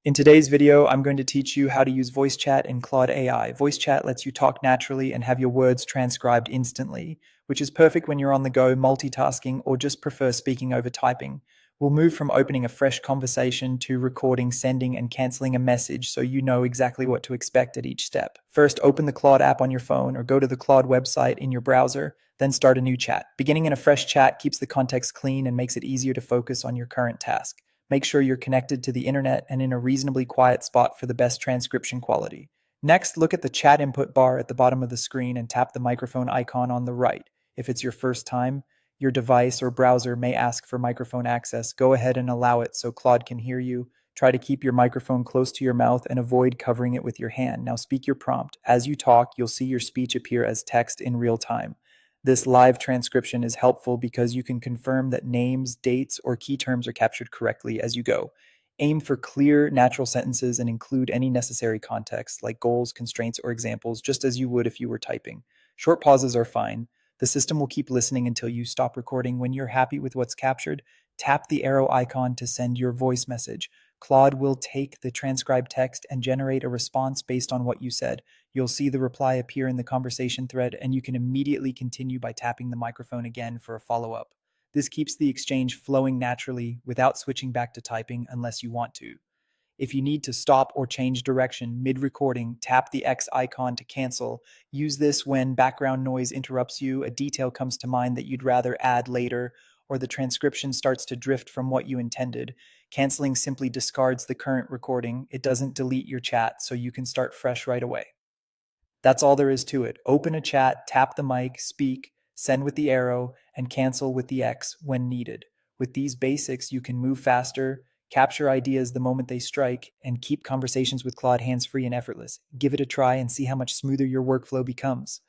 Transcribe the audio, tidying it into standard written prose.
In today's video, I'm going to teach you how to use voice chat in Claude AI. Voice chat lets you talk naturally and have your words transcribed instantly, which is perfect when you're on the go, multitasking, or just prefer speaking over typing. We'll move from opening a fresh conversation to recording, sending, and canceling a message so you know exactly what to expect at each step. First, open the Claude app on your phone or go to the Claude website in your browser, then start a new chat. Beginning in a fresh chat keeps the context clean and makes it easier to focus on your current task. Make sure you're connected to the internet and in a reasonably quiet spot for the best transcription quality. Next, look at the chat input bar at the bottom of the screen and tap the microphone icon on the right. If it's your first time, your device or browser may ask for microphone access. Go ahead and allow it so Claude can hear you. Try to keep your microphone close to your mouth and avoid covering it with your hand. Now speak your prompt. As you talk, you'll see your speech appear as text in real time. This live transcription is helpful because you can confirm that names, dates, or key terms are captured correctly as you go. Aim for clear, natural sentences and include any necessary context, like goals, constraints, or examples, just as you would if you were typing. Short pauses are fine. The system will keep listening until you stop recording. When you're happy with what's captured, tap the arrow icon to send your voice message. Claude will take the transcribed text and generate a response based on what you said. You'll see the reply appear in the conversation thread, and you can immediately continue by tapping the microphone again for a follow-up. This keeps the exchange flowing naturally without switching back to typing unless you want to. If you need to stop or change direction mid-recording, tap the X icon to cancel. Use this when background noise interrupts you, a detail comes to mind that you'd rather add later, or the transcription starts to drift from what you intended. Canceling simply discards the current recording. It doesn't delete your chat, so you can start fresh right away. That's all there is to it. Open a chat, tap the mic, speak, send with the arrow, and cancel with the X when needed. With these basics, you can move faster, capture ideas the moment they strike, and keep conversations with Claude hands-free and effortless. Give it a try and see how much smoother your workflow becomes.